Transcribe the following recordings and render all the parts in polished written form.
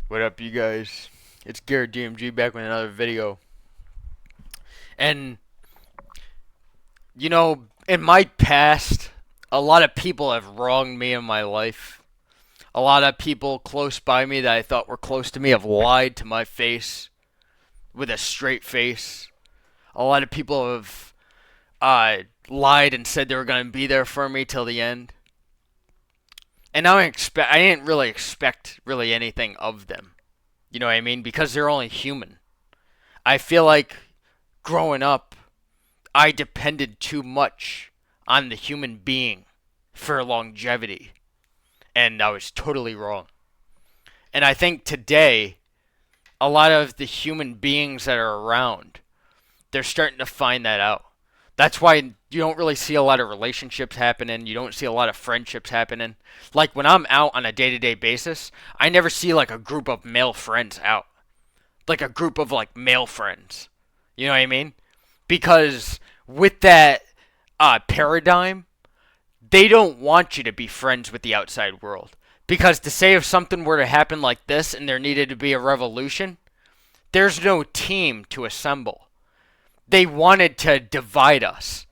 What up, you guys? It's Garrett DMG back with another video. And, in my past, a lot of people have wronged me in my life. A lot of people close by me that I thought were close to me have lied to my face with a straight face. A lot of people have lied and said they were going to be there for me till the end. And I didn't really expect really anything of them. You know what I mean? Because they're only human. I feel like growing up, I depended too much on the human being for longevity, and I was totally wrong. And I think today, a lot of the human beings that are around, they're starting to find that out. That's why you don't really see a lot of relationships happening. You don't see a lot of friendships happening. Like when I'm out on a day to day basis, I never see like a group of male friends out. Like a group of like male friends. You know what I mean? Because with that paradigm, they don't want you to be friends with the outside world. Because to say if something were to happen like this and there needed to be a revolution, there's no team to assemble. They wanted to divide us.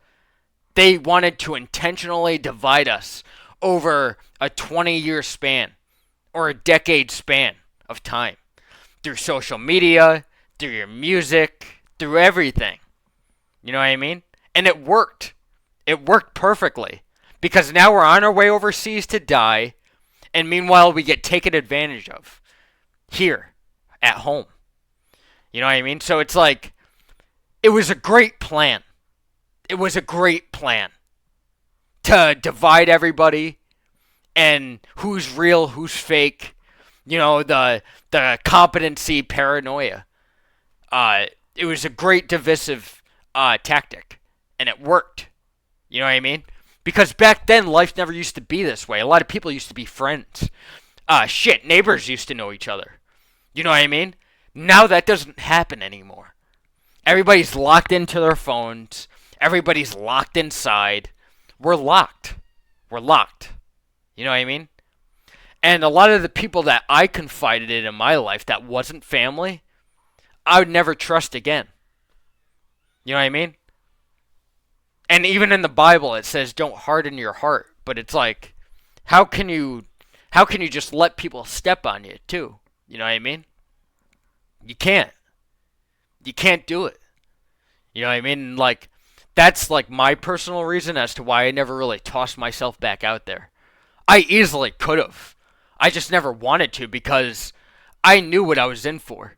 They wanted to intentionally divide us over a 20-year span or a decade span of time through social media, through your music, through everything. You know what I mean? And it worked. It worked perfectly. Because now we're on our way overseas to die, and meanwhile we get taken advantage of here at home. You know what I mean? So it's like, it was a great plan. It was a great plan to divide everybody and who's real, who's fake. You know, the competency paranoia. It was a great divisive tactic, and it worked. You know what I mean? Because back then, life never used to be this way. A lot of people used to be friends. Neighbors used to know each other. You know what I mean? Now that doesn't happen anymore. Everybody's locked into their phones. Everybody's locked inside. We're locked. We're locked. You know what I mean? And a lot of the people that I confided in my life that wasn't family, I would never trust again. You know what I mean? And even in the Bible it says don't harden your heart, but it's like how can you just let people step on you too? You know what I mean? You can't. You can't do it. You know what I mean? Like that's like my personal reason as to why I never really tossed myself back out there. I easily could have. I just never wanted to because I knew what I was in for.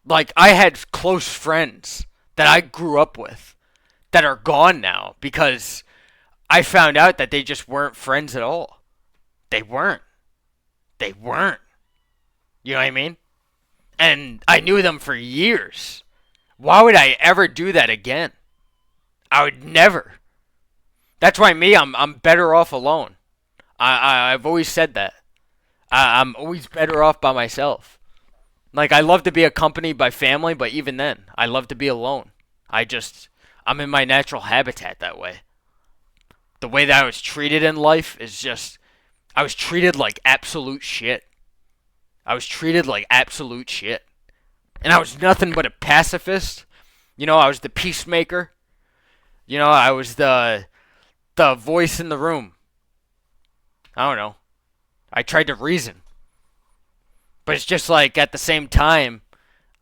Like I had close friends that I grew up with that are gone now because I found out that they just weren't friends at all. They weren't. They weren't. You know what I mean? And I knew them for years. Why would I ever do that again? I would never. That's why I'm better off alone. I've always said that. I'm always better off by myself. Like I love to be accompanied by family, but even then, I love to be alone. I'm in my natural habitat that way. The way that I was treated in life is just I was treated like absolute shit. I was treated like absolute shit. And I was nothing but a pacifist. You know, I was the peacemaker. You know, I was the voice in the room. I don't know. I tried to reason. But it's just like at the same time,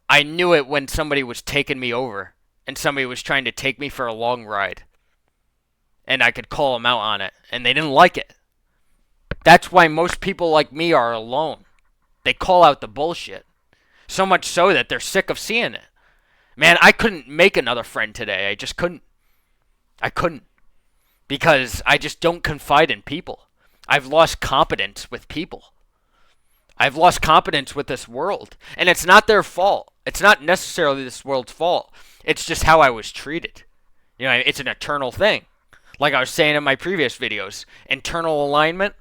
I knew it when somebody was taking me over and somebody was trying to take me for a long ride. And I could call them out on it. And they didn't like it. That's why most people like me are alone. They call out the bullshit. So much so that they're sick of seeing it. Man, I couldn't make another friend today. I just couldn't. I couldn't. Because I just don't confide in people. I've lost confidence with people. I've lost confidence with this world. And it's not their fault. It's not necessarily this world's fault. It's just how I was treated. You know, it's an eternal thing. Like I was saying in my previous videos, internal alignment,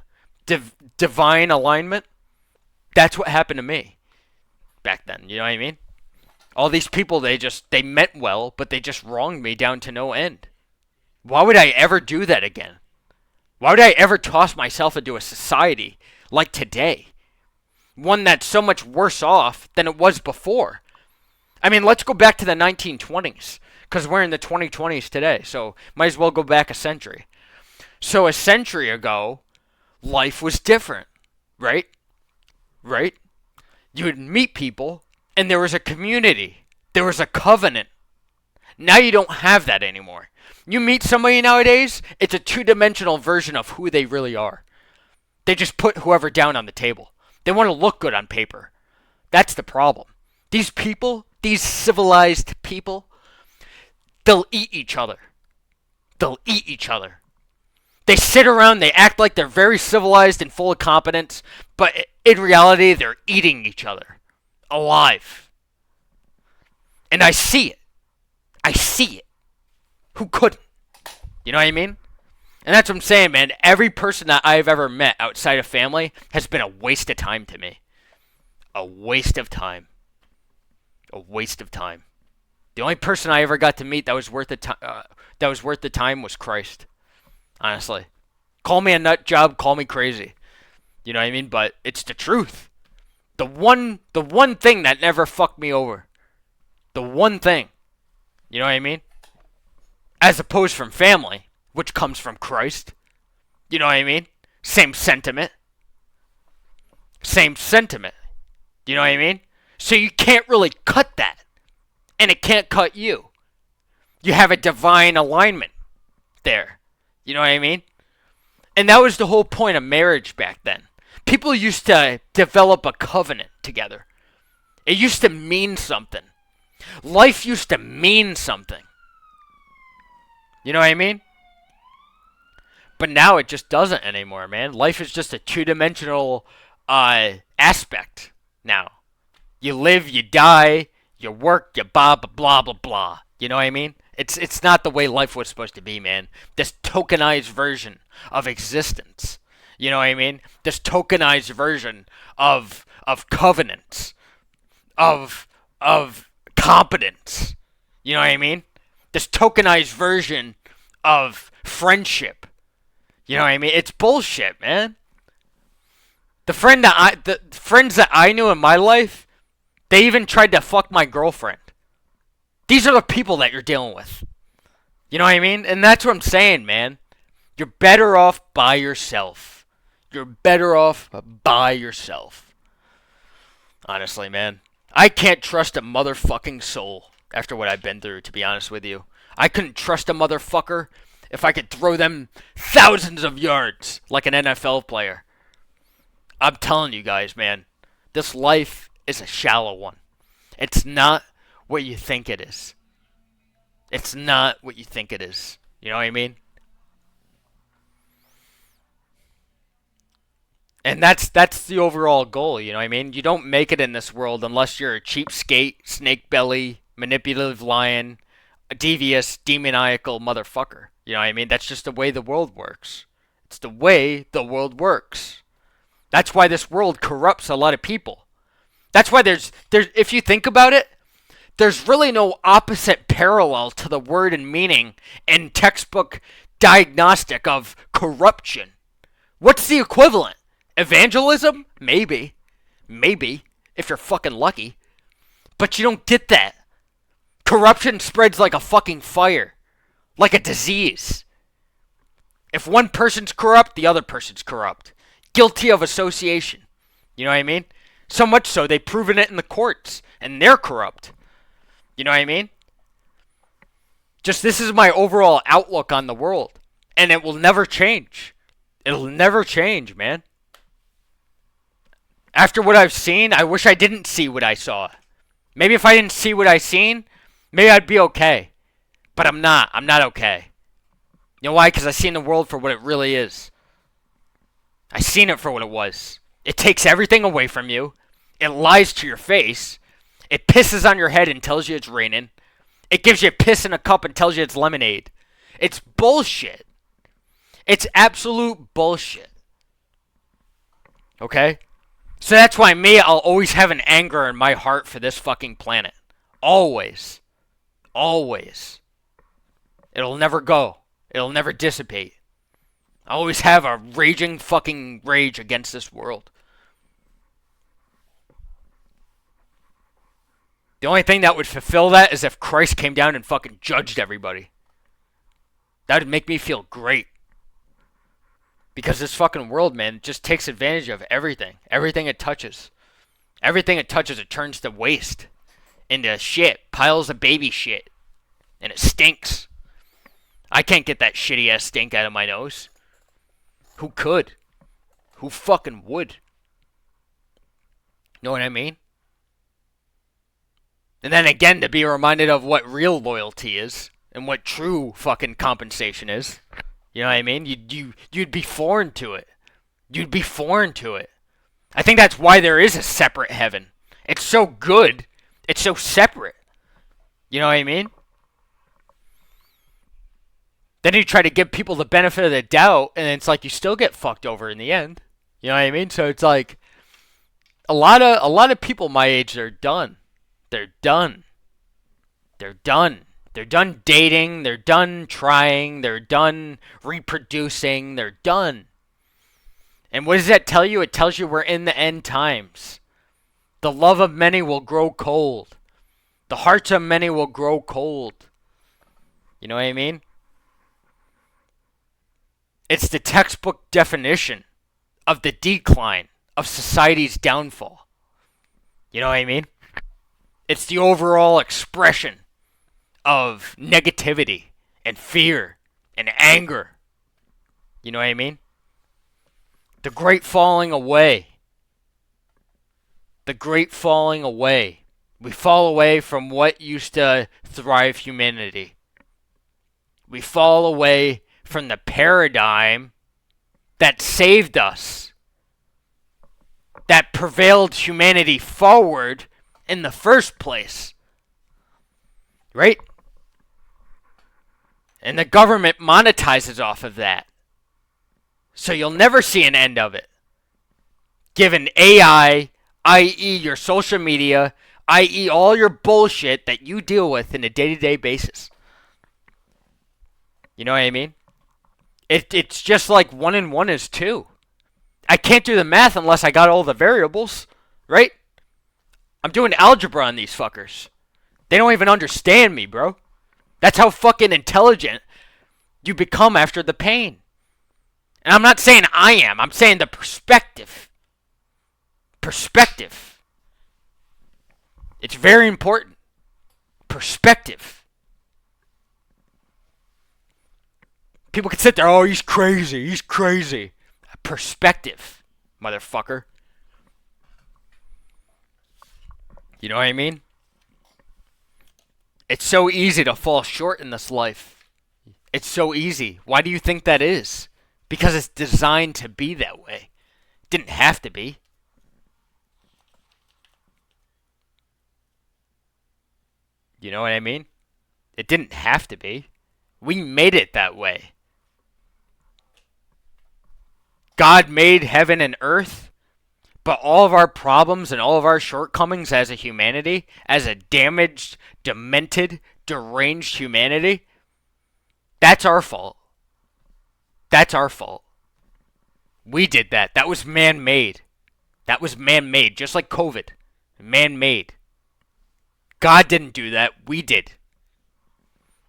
divine alignment, that's what happened to me back then. You know what I mean? All these people, they meant well, but they just wronged me down to no end. Why would I ever do that again? Why would I ever toss myself into a society like today? One that's so much worse off than it was before. I mean, let's go back to the 1920s, because we're in the 2020s today, so might as well go back a century. So a century ago, life was different, right? Right? You would meet people, and there was a community. There was a covenant. Now you don't have that anymore. You meet somebody nowadays, it's a two-dimensional version of who they really are. They just put whoever down on the table. They want to look good on paper. That's the problem. These people, these civilized people, they'll eat each other. They'll eat each other. They sit around, they act like they're very civilized and full of competence, but in reality, they're eating each other. Alive. And I see it. I see it. Who couldn't? You know what I mean? And that's what I'm saying, man. Every person that I've ever met outside of family has been a waste of time to me. A waste of time. A waste of time. The only person I ever got to meet that was worth the time was Christ. Honestly. Call me a nut job, call me crazy. You know what I mean? But it's the truth. The one thing that never fucked me over. The one thing. You know what I mean? As opposed from family, which comes from Christ. You know what I mean? Same sentiment. Same sentiment. You know what I mean? So you can't really cut that. And it can't cut you. You have a divine alignment there. You know what I mean? And that was the whole point of marriage back then. People used to develop a covenant together. It used to mean something. Life used to mean something. You know what I mean? But now it just doesn't anymore, man. Life is just a two-dimensional aspect now. You live, you die, you work, you blah, blah, blah, blah, blah. You know what I mean? It's not the way life was supposed to be, man. This tokenized version of existence. You know what I mean? This tokenized version of covenants. Of competence. You know what I mean? This tokenized version of friendship. You know what I mean? It's bullshit, man. The friends that I knew in my life, they even tried to fuck my girlfriend. These are the people that you're dealing with. You know what I mean? And that's what I'm saying, man. You're better off by yourself. You're better off by yourself. Honestly, man. I can't trust a motherfucking soul after what I've been through, to be honest with you. I couldn't trust a motherfucker if I could throw them thousands of yards like an NFL player. I'm telling you guys, man. This life is a shallow one. It's not what you think it is. It's not what you think it is. You know what I mean? And that's the overall goal, you know what I mean? You don't make it in this world unless you're a cheapskate, snake belly, manipulative lion, a devious, demoniacal motherfucker. You know what I mean? That's just the way the world works. It's the way the world works. That's why this world corrupts a lot of people. That's why there's if you think about it, there's really no opposite parallel to the word and meaning and textbook diagnostic of corruption. What's the equivalent? Evangelism? Maybe. Maybe. If you're fucking lucky. But you don't get that. Corruption spreads like a fucking fire. Like a disease. If one person's corrupt, the other person's corrupt. Guilty of association. You know what I mean? So much so, they've proven it in the courts. And they're corrupt. You know what I mean? Just this is my overall outlook on the world. And it will never change. It'll never change, man. After what I've seen, I wish I didn't see what I saw. Maybe if I didn't see what I seen, maybe I'd be okay. But I'm not. I'm not okay. You know why? Because I've seen the world for what it really is. I've seen it for what it was. It takes everything away from you. It lies to your face. It pisses on your head and tells you it's raining. It gives you a piss in a cup and tells you it's lemonade. It's bullshit. It's absolute bullshit. Okay? So that's why I'll always have an anger in my heart for this fucking planet. Always. Always. It'll never go. It'll never dissipate. I always have a raging fucking rage against this world. The only thing that would fulfill that is if Christ came down and fucking judged everybody. That would make me feel great. Because this fucking world, man, just takes advantage of everything. Everything it touches. Everything it touches, it turns to waste. Into shit. Piles of baby shit. And it stinks. I can't get that shitty ass stink out of my nose. Who could? Who fucking would? Know what I mean? And then again, to be reminded of what real loyalty is. And what true fucking compensation is. You know what I mean? You'd be foreign to it. You'd be foreign to it. I think that's why there is a separate heaven. It's so good. It's so separate. You know what I mean? Then you try to give people the benefit of the doubt, and it's like you still get fucked over in the end. You know what I mean? So it's like a lot of people my age are done. They're done. They're done. They're done dating, they're done trying, they're done reproducing, they're done. And what does that tell you? It tells you we're in the end times. The love of many will grow cold. The hearts of many will grow cold. You know what I mean? It's the textbook definition of the decline of society's downfall. You know what I mean? It's the overall expression of negativity and fear and anger. You know what I mean? The great falling away. The great falling away. We fall away from what used to thrive humanity. We fall away from the paradigm that saved us. That prevailed humanity forward in the first place. Right? And the government monetizes off of that. So you'll never see an end of it. Given AI, i.e. your social media, i.e. all your bullshit that you deal with in a day-to-day basis. You know what I mean? It's just like 1 and 1 is 2. I can't do the math unless I got all the variables, right? I'm doing algebra on these fuckers. They don't even understand me, bro. That's how fucking intelligent you become after the pain. And I'm not saying I am. I'm saying the perspective. Perspective. It's very important. Perspective. People can sit there, oh, he's crazy. He's crazy. Perspective, motherfucker. You know what I mean? It's so easy to fall short in this life. It's so easy. Why do you think that is? Because it's designed to be that way. It didn't have to be. You know what I mean? It didn't have to be. We made it that way. God made heaven and earth, but all of our problems and all of our shortcomings as a humanity, as a damaged, demented, deranged humanity, that's our fault. That's our fault. We did that. That was man-made. That was man-made, just like COVID. Man-made. God didn't do that. We did.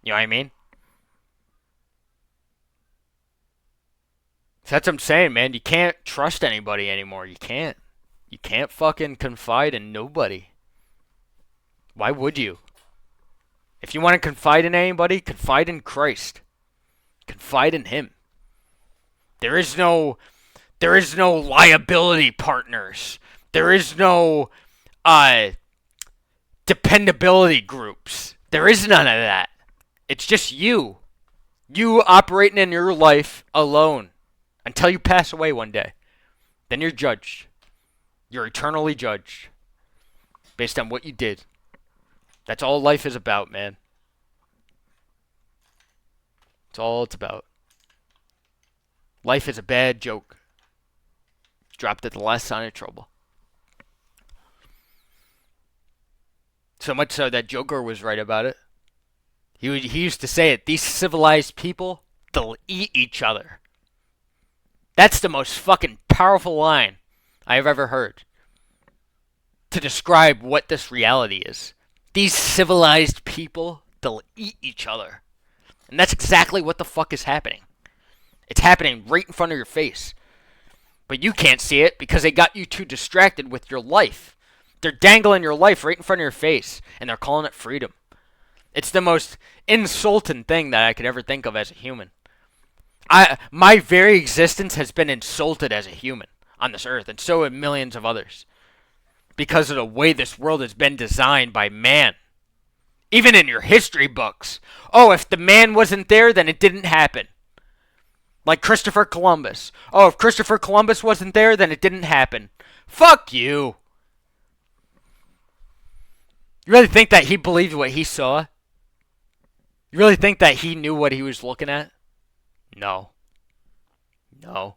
You know what I mean? So that's what I'm saying, man. You can't trust anybody anymore. You can't. You can't fucking confide in nobody. Why would you? If you want to confide in anybody, confide in Christ. Confide in Him. There is no liability partners. There is no dependability groups. There is none of that. It's just you. You operating in your life alone until you pass away one day. Then you're judged. You're eternally judged based on what you did. That's all life is about, man. That's all it's about. Life is a bad joke. Dropped at the last sign of trouble. So much so that Joker was right about it. He used to say it. These civilized people, they'll eat each other. That's the most fucking powerful line I have ever heard to describe what this reality is. These civilized people, they'll eat each other. And that's exactly what the fuck is happening. It's happening right in front of your face. But you can't see it because they got you too distracted with your life. They're dangling your life right in front of your face, and they're calling it freedom. It's the most insulting thing that I could ever think of as a human. My very existence has been insulted as a human on this earth, and so have millions of others. Because of the way this world has been designed by man. Even in your history books. Oh, if the man wasn't there, then it didn't happen. Like Christopher Columbus. Oh, if Christopher Columbus wasn't there, then it didn't happen. Fuck you. You really think that he believed what he saw? You really think that he knew what he was looking at? No. No.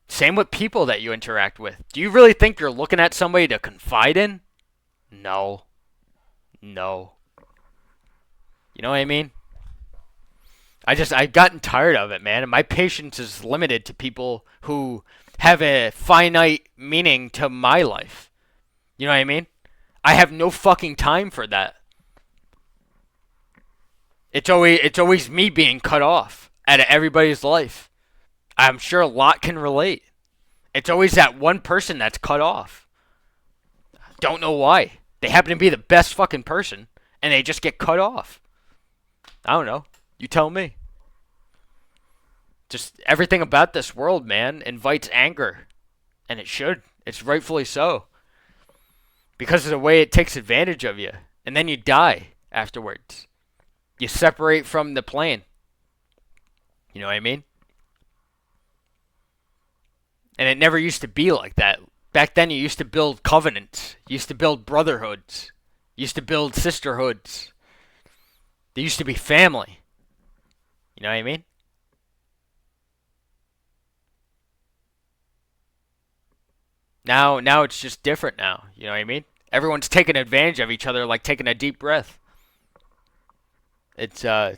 Same with people that you interact with. Do you really think you're looking at somebody to confide in? No. No. You know what I mean? I've gotten tired of it, man. And my patience is limited to people who have a finite meaning to my life. You know what I mean? I have no fucking time for that. It's always me being cut off out of everybody's life. I'm sure a lot can relate. It's always that one person that's cut off. Don't know why. They happen to be the best fucking person, and they just get cut off. I don't know. You tell me. Just everything about this world, man, invites anger. And it should. It's rightfully so. Because of the way it takes advantage of you. And then you die afterwards. You separate from the plane. You know what I mean? And it never used to be like that. Back then you used to build covenants. You used to build brotherhoods. You used to build sisterhoods. There used to be family. You know what I mean? Now it's just different now. You know what I mean? Everyone's taking advantage of each other like taking a deep breath. It's kind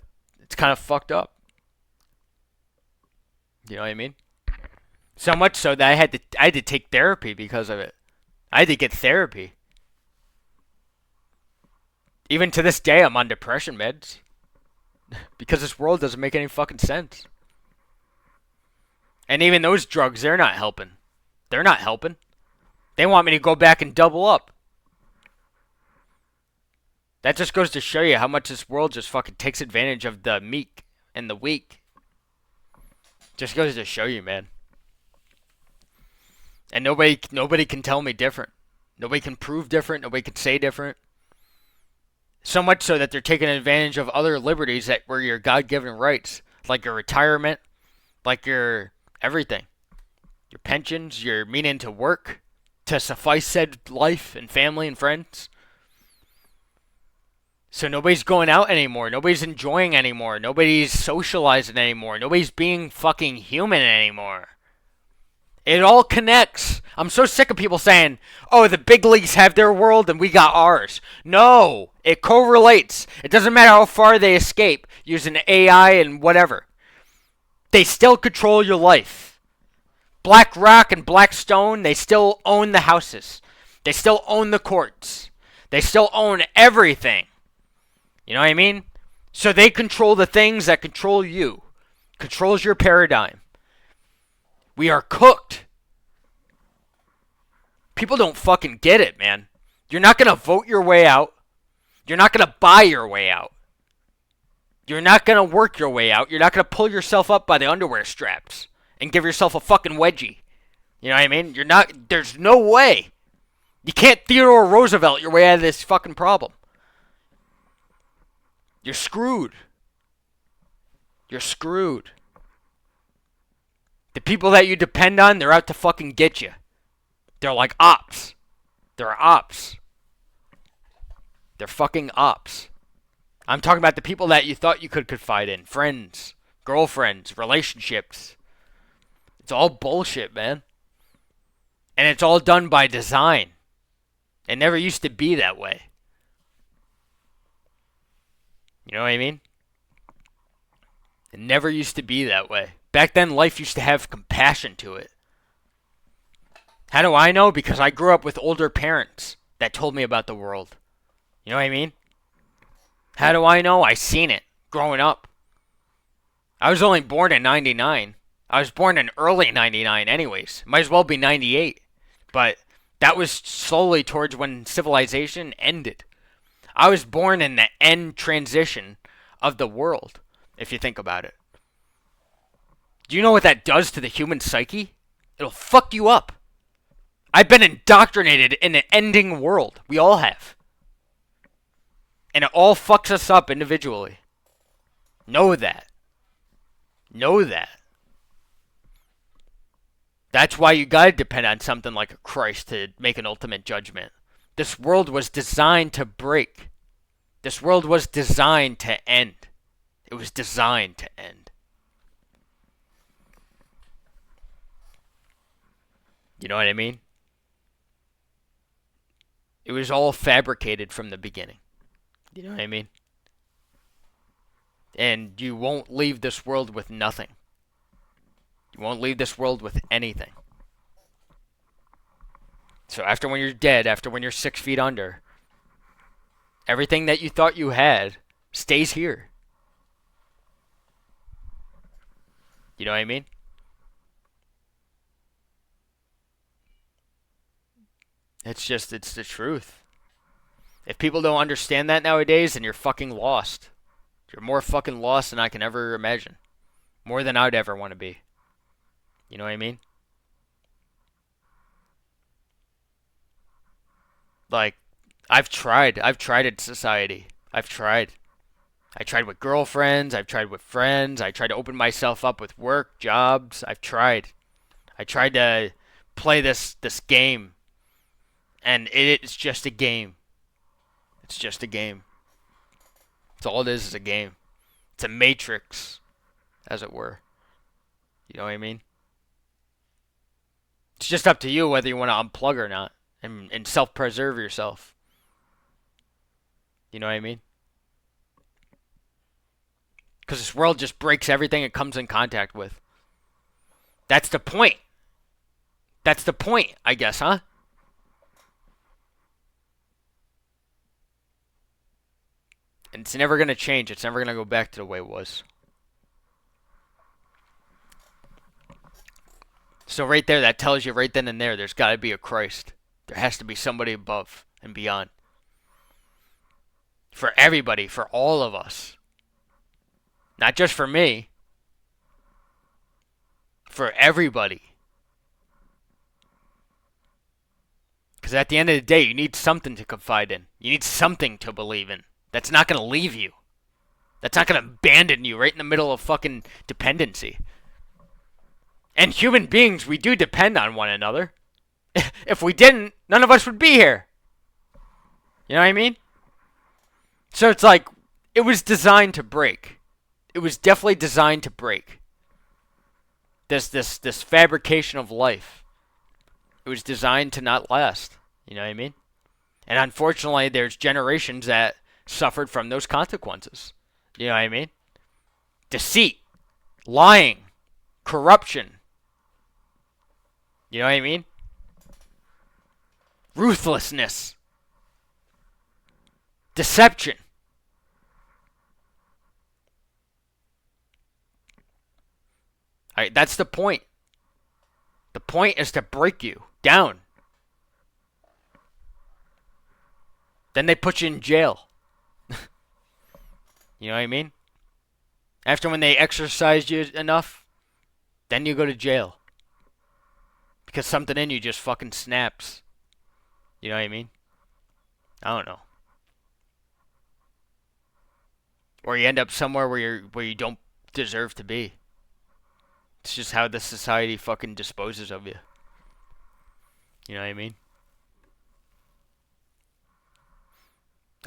of fucked up. You know what I mean? So much so that I had to take therapy because of it. I had to get therapy. Even to this day, I'm on depression meds. Because this world doesn't make any fucking sense. And even those drugs, they're not helping. They're not helping. They want me to go back and double up. That just goes to show you how much this world just fucking takes advantage of the meek and the weak. Just goes to show you, man. And nobody can tell me different. Nobody can prove different. Nobody can say different. So much so that they're taking advantage of other liberties that were your God-given rights. Like your retirement. Like your everything. Your pensions. Your meaning to work. To suffice said life and family and friends. So nobody's going out anymore. Nobody's enjoying anymore. Nobody's socializing anymore. Nobody's being fucking human anymore. It all connects. I'm so sick of people saying, oh, the big leagues have their world and we got ours. No, it correlates. It doesn't matter how far they escape using AI and whatever. They still control your life. BlackRock and Blackstone, they still own the houses. They still own the courts. They still own everything. You know what I mean? So they control the things that control you. Controls your paradigm. We are cooked. People don't fucking get it, man. You're not going to vote your way out. You're not going to buy your way out. You're not going to work your way out. You're not going to pull yourself up by the underwear straps and give yourself a fucking wedgie. You know what I mean? There's no way. You can't Theodore Roosevelt your way out of this fucking problem. You're screwed. You're screwed. The people that you depend on, they're out to fucking get you. They're like ops. They're ops. They're fucking ops. I'm talking about the people that you thought you could confide in. Friends, girlfriends, relationships. It's all bullshit, man. And it's all done by design. It never used to be that way. You know what I mean? It never used to be that way. Back then, life used to have compassion to it. How do I know? Because I grew up with older parents that told me about the world. You know what I mean? How do I know? I seen it growing up. I was only born in 99. I was born in early 99 anyways. Might as well be 98. But that was slowly towards when civilization ended. I was born in the end transition of the world, if you think about it. Do you know what that does to the human psyche? It'll fuck you up. I've been indoctrinated in an ending world. We all have. And it all fucks us up individually. Know that. Know that. That's why you gotta depend on something like a Christ to make an ultimate judgment. This world was designed to break. This world was designed to end. It was designed to end. You know what I mean? It was all fabricated from the beginning. You know what I mean? And you won't leave this world with nothing. You won't leave this world with anything. So after when you're dead, after when you're 6 feet under, everything that you thought you had stays here. You know what I mean? It's the truth. If people don't understand that nowadays, then you're fucking lost. You're more fucking lost than I can ever imagine. More than I'd ever want to be. You know what I mean? Like, I've tried in society. I tried with girlfriends, I've tried with friends, I tried to open myself up with work, jobs. I tried to play this game. And it's just a game. It's just a game. It's all it is a game. It's a matrix, as it were. You know what I mean? It's just up to you whether you want to unplug or not and self-preserve yourself. You know what I mean? Because this world just breaks everything it comes in contact with. That's the point. That's the point, I guess, huh? And it's never going to change. It's never going to go back to the way it was. So right there, that tells you right then and there, there's got to be a Christ. There has to be somebody above and beyond. For everybody, for all of us. Not just for me. For everybody. Because at the end of the day, you need something to confide in. You need something to believe in. That's not going to leave you. That's not going to abandon you right in the middle of fucking dependency. And human beings, we do depend on one another. If we didn't, none of us would be here. You know what I mean? So it's like, it was designed to break. It was definitely designed to break. This fabrication of life. It was designed to not last. You know what I mean? And unfortunately, there's generations that suffered from those consequences. You know what I mean? Deceit, lying, corruption. You know what I mean? Ruthlessness, deception. All right, that's the point. The point is to break you down. Then they put you in jail. You know what I mean? After when they exercised you enough, then you go to jail. Because something in you just fucking snaps. You know what I mean? I don't know. Or you end up somewhere where you don't deserve to be. It's just how this society fucking disposes of you. You know what I mean?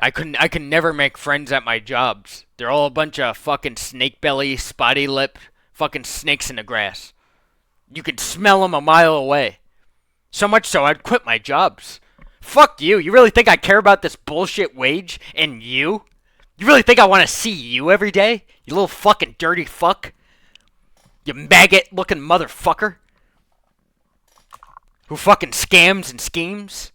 I can never make friends at my jobs. They're all a bunch of fucking snake belly, spotty lip, fucking snakes in the grass. You could smell them a mile away. So much so, I'd quit my jobs. Fuck you. You really think I care about this bullshit wage and you? You really think I want to see you every day? You little fucking dirty fuck. You maggot-looking motherfucker. who fucking scams and schemes.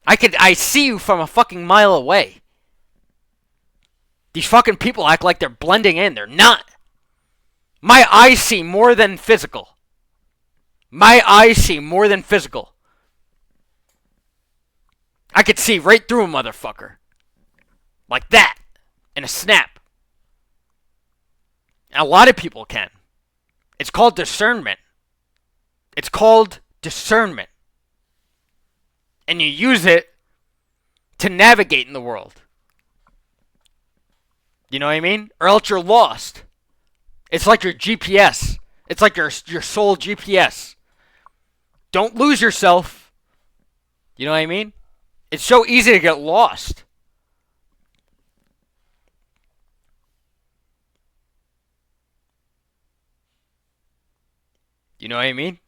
I see you from a fucking mile away. These fucking people act like they're blending in. They're not. My eyes see more than physical. My eyes see more than physical. I could see right through a motherfucker. Like that. In a snap. And a lot of people can. It's called discernment. It's called discernment. And you use it to navigate in the world. You know what I mean? Or else you're lost. It's like your GPS. It's like your soul GPS. Don't lose yourself. You know what I mean? It's so easy to get lost. You know what I mean?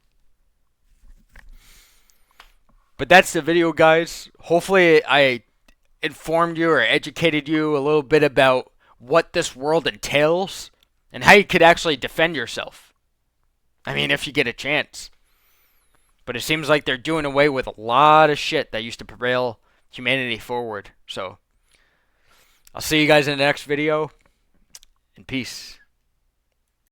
But that's the video, guys. Hopefully I informed you or educated you a little bit about what this world entails and how you could actually defend yourself. I mean, if you get a chance. But it seems like they're doing away with a lot of shit that used to propel humanity forward. So, I'll see you guys in the next video, and peace.